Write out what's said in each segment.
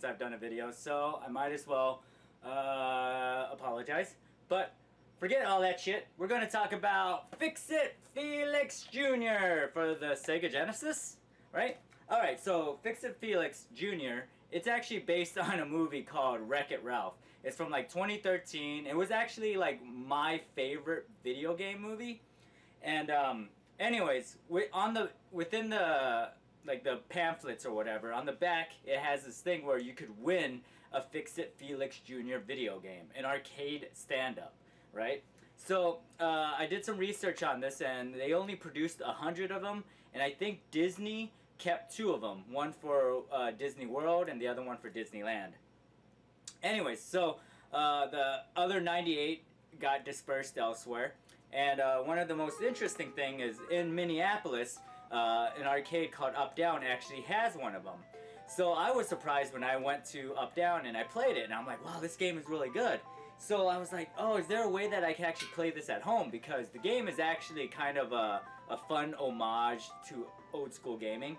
since I've done a video, so I might as well apologize. But forget all that shit. We're going to talk about Fix It Felix Jr. for the Sega Genesis, right? Alright, so Fix It Felix Jr., it's actually based on a movie called Wreck-It Ralph. It's from like 2013. It was actually like my favorite video game movie. And anyways, within the like the pamphlets or whatever, on the back it has this thing where you could win a Fix It Felix Jr. video game, an arcade stand-up, right? So I did some research on this, and they only produced 100 of them, and I think Disney kept 2 of them, one for Disney World and the other one for Disneyland. Anyways, so the other 98 got dispersed elsewhere, and one of the most interesting thing is in Minneapolis, an arcade called Up Down actually has one of them. So I was surprised when I went to Up Down and I played it, and I'm like, wow, this game is really good. So I was like, oh, is there a way that I can actually play this at home? Because the game is actually kind of a fun homage to old school gaming.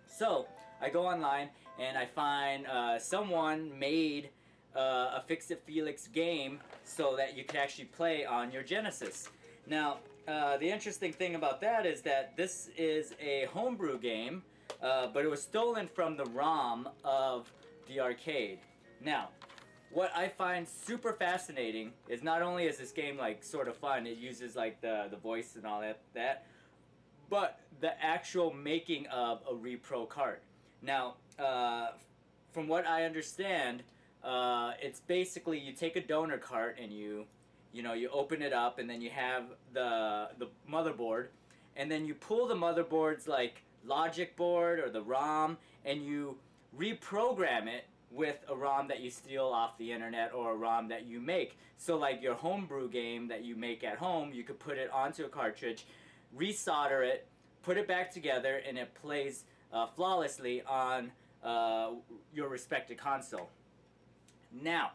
So I go online and I find someone made a Fix It Felix game so that you can actually play on your Genesis. Now, the interesting thing about that is that this is a homebrew game, but it was stolen from the ROM of the arcade. Now, what I find super fascinating is not only is this game like sort of fun, it uses like the voice and all that, but the actual making of a Repro cart. Now, from what I understand, it's basically you take a donor cart and you open it up, and then you have the motherboard, and then you pull the motherboard's like logic board or the ROM, and you reprogram it with a ROM that you steal off the internet or a ROM that you make. So like your homebrew game that you make at home, you could put it onto a cartridge, resolder it, put it back together, and it plays flawlessly on your respective console. Now,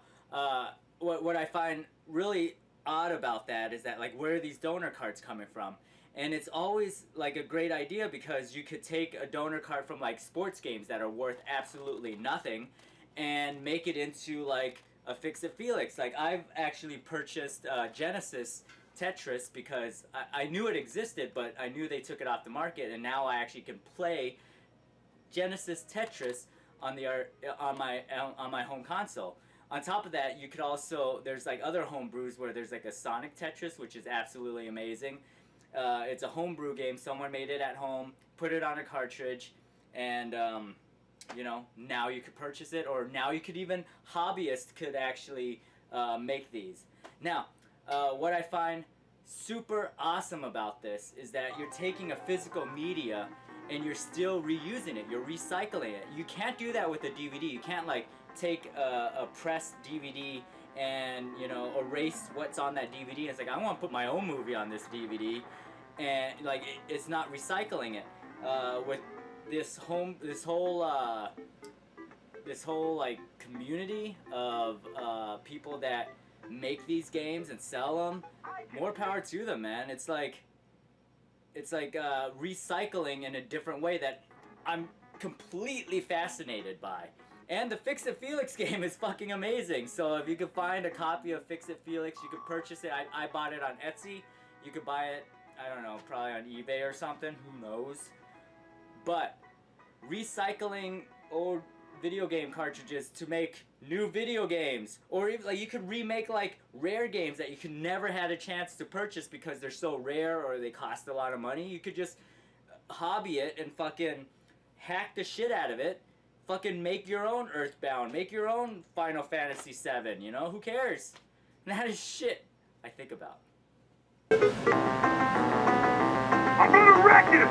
what I find really odd about that is that, like, where are these donor cards coming from? And it's always like a great idea because you could take a donor card from like sports games that are worth absolutely nothing and make it into like a Fix It Felix. Like, I've actually purchased Genesis Tetris because I knew it existed, but I knew they took it off the market, and now I actually can play Genesis Tetris on my home console. On top of that, you could also, there's like other homebrews where there's like a Sonic Tetris, which is absolutely amazing. It's a homebrew game. Someone made it at home, put it on a cartridge, and now you could purchase it, or now you could even, hobbyists could actually make these. Now, what I find super awesome about this is that you're taking a physical media and you're still reusing it, you're recycling it. You can't do that with a DVD. You can't like take a pressed DVD and erase what's on that DVD. It's like, I want to put my own movie on this DVD, and like it's not recycling it. With this whole like community of people that make these games and sell them, more power to them, man. It's like recycling in a different way that I'm completely fascinated by. And the Fix It Felix game is fucking amazing. So if you could find a copy of Fix It Felix, you could purchase it. I bought it on Etsy. You could buy it, I don't know, probably on eBay or something. Who knows? But recycling old video game cartridges to make new video games, or even like you could remake like rare games that you could never had a chance to purchase because they're so rare or they cost a lot of money. You could just hobby it and fucking hack the shit out of it. Fucking make your own Earthbound, make your own Final Fantasy VII, who cares? And that is shit I think about. I'm gonna wreck it!